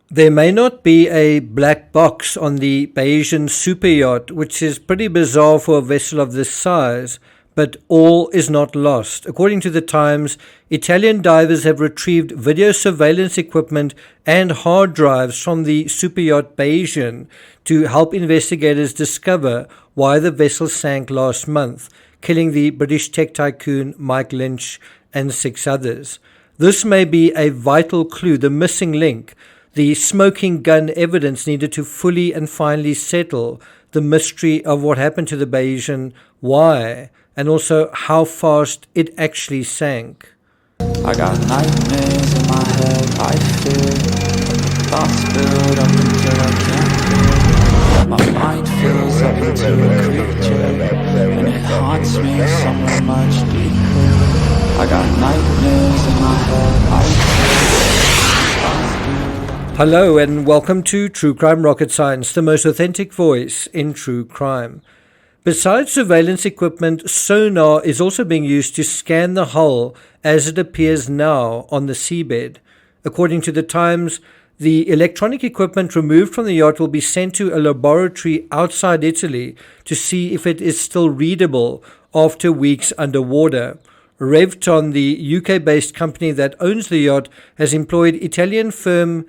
There may not be a black box on the Bayesian superyacht, which is pretty bizarre for a vessel of this size, but all is not lost. According to the Times, Italian divers have retrieved video surveillance equipment and hard drives from the superyacht Bayesian to help investigators discover why the vessel sank last month, killing the British tech tycoon Mike Lynch and 6 others. This may be a vital clue, the missing link, the smoking gun evidence needed to fully and finally settle the mystery of what happened to the Bayesian, why, and also how fast it actually sank. I got nightmares in my head, I fear thoughts build up until I can't breathe. My mind fills up into a creature, and it haunts me somewhere much deeper. I got nightmares in my head, I fear. Hello and welcome to True Crime Rocket Science, the most authentic voice in true crime. Besides surveillance equipment, sonar is also being used to scan the hull as it appears now on the seabed. According to the Times, the electronic equipment removed from the yacht will be sent to a laboratory outside Italy to see if it is still readable after weeks underwater. Revton, the UK-based company that owns the yacht, has employed Italian firm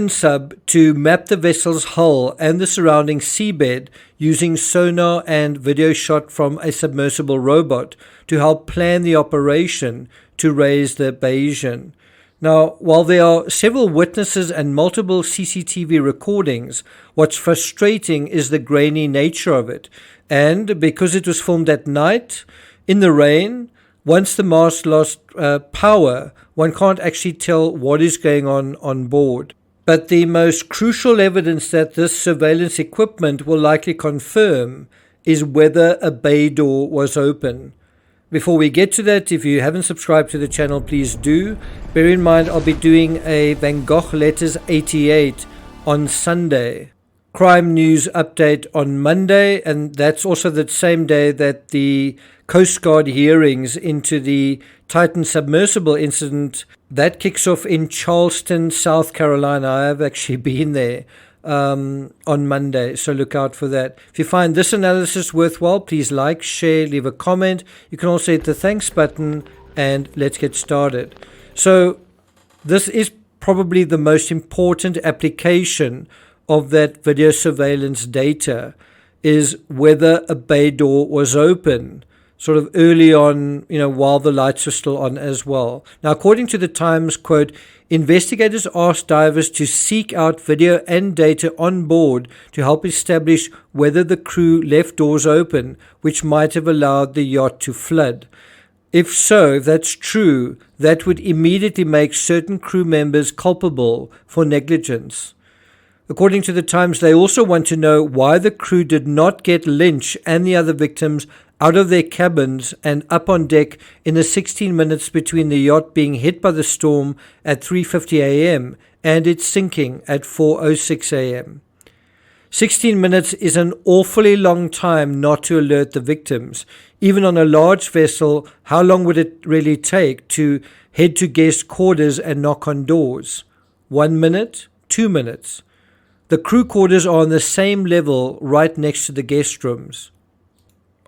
Sub to map the vessel's hull and the surrounding seabed using sonar and video shot from a submersible robot to help plan the operation to raise the Bayesian. Now, while there are several witnesses and multiple CCTV recordings, what's frustrating is the grainy nature of it. And because it was filmed at night, in the rain, once the mast lost power, one can't actually tell what is going on board. But the most crucial evidence that this surveillance equipment will likely confirm is whether a bay door was open. Before we get to that, if you haven't subscribed to the channel, please do. Bear in mind, I'll be doing a Van Gogh Letters 88 on Sunday. Crime news update on Monday, and that's also the same day that the Coast Guard hearings into the Titan submersible incident that kicks off in Charleston, South Carolina. I have actually been there on Monday, so look out for that. If you find this analysis worthwhile, please like, share, leave a comment. You can also hit the thanks button, and let's get started. So this is probably the most important application of that video surveillance data, is whether a bay door was open sort of early on, while the lights were still on as well. Now, according to the Times, quote, investigators asked divers to seek out video and data on board to help establish whether the crew left doors open, which might have allowed the yacht to flood. If so, if that's true, that would immediately make certain crew members culpable for negligence. According to the Times, they also want to know why the crew did not get Lynch and the other victims out of their cabins and up on deck in the 16 minutes between the yacht being hit by the storm at 3:50 a.m. and its sinking at 4:06 a.m. 16 minutes is an awfully long time not to alert the victims. Even on a large vessel, how long would it really take to head to guest quarters and knock on doors? 1 minute? 2 minutes? The crew quarters are on the same level right next to the guest rooms.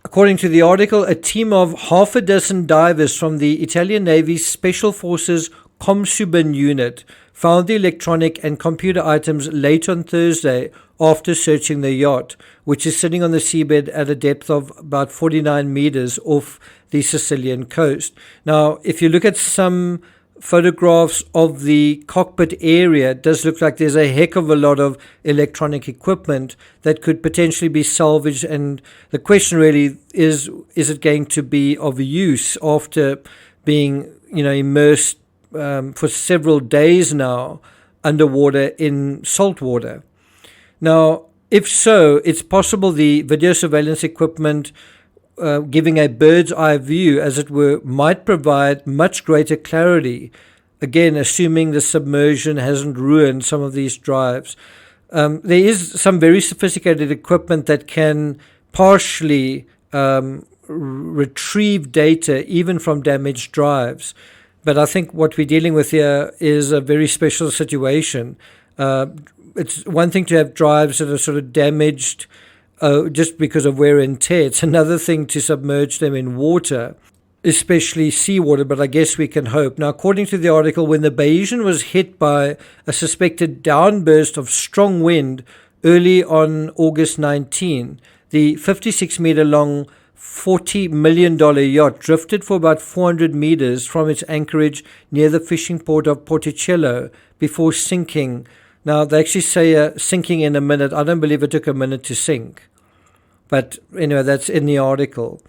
According to the article, a team of half a dozen divers from the Italian Navy's Special Forces Comsubin unit found the electronic and computer items late on Thursday after searching the yacht, which is sitting on the seabed at a depth of about 49 meters off the Sicilian coast. Now, if you look at some photographs of the cockpit area, it does look like there's a heck of a lot of electronic equipment that could potentially be salvaged, and the question really is it going to be of use after being immersed for several days now underwater in salt water. Now, if so, it's possible the video surveillance equipment giving a bird's eye view, as it were, might provide much greater clarity, again assuming the submersion hasn't ruined some of these drives. There is some very sophisticated equipment that can partially retrieve data even from damaged drives, but I think what we're dealing with here is a very special situation. It's one thing to have drives that are sort of damaged just because of wear and tear. It's another thing to submerge them in water, especially seawater, but I guess we can hope. Now, according to the article, when the Bayesian was hit by a suspected downburst of strong wind early on August 19, the 56-meter long $40 million yacht drifted for about 400 meters from its anchorage near the fishing port of Porticello before sinking. Now, they actually say sinking in a minute. I don't believe it took a minute to sink. But anyway, that's in the article.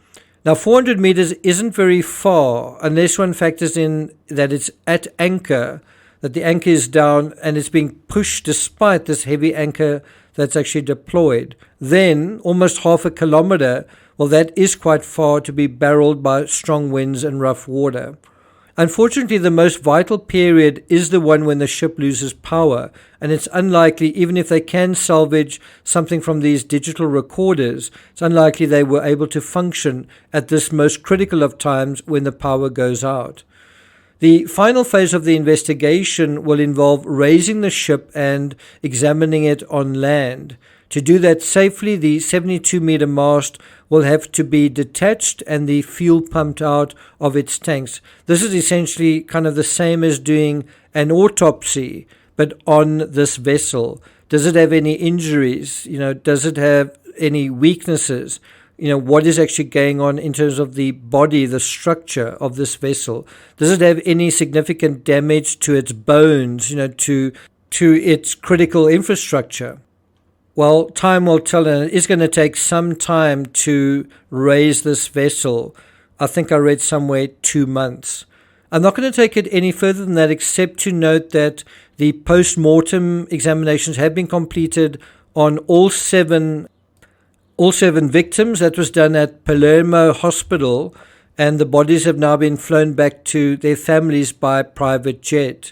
Now, 400 meters isn't very far unless one factors in that it's at anchor, that the anchor is down and it's being pushed despite this heavy anchor that's actually deployed. Then, almost half a kilometer, well, that is quite far to be barreled by strong winds and rough water. Unfortunately, the most vital period is the one when the ship loses power, and it's unlikely, even if they can salvage something from these digital recorders, it's unlikely they were able to function at this most critical of times when the power goes out. The final phase of the investigation will involve raising the ship and examining it on land. To do that safely, the 72-meter mast will have to be detached and the fuel pumped out of its tanks. This is essentially kind of the same as doing an autopsy, but on this vessel. Does it have any injuries? Does it have any weaknesses? What is actually going on in terms of the body, the structure of this vessel? Does it have any significant damage to its bones, to its critical infrastructure? Well, time will tell, and it is going to take some time to raise this vessel. I think I read somewhere 2 months. I'm not going to take it any further than that, except to note that the post-mortem examinations have been completed on all seven victims. That was done at Palermo Hospital, and the bodies have now been flown back to their families by private jet.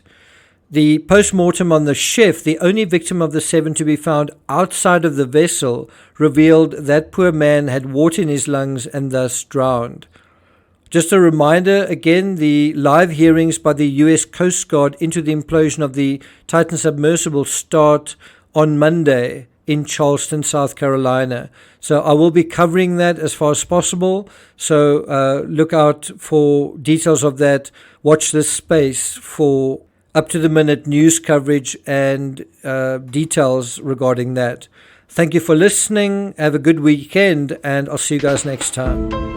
The post-mortem on the chef, the only victim of the 7 to be found outside of the vessel, revealed that poor man had water in his lungs and thus drowned. Just a reminder, again, the live hearings by the U.S. Coast Guard into the implosion of the Titan submersible start on Monday in Charleston, South Carolina. So I will be covering that as far as possible. So look out for details of that. Watch this space for up-to-the-minute news coverage and details regarding that. Thank you for listening. Have a good weekend, and I'll see you guys next time.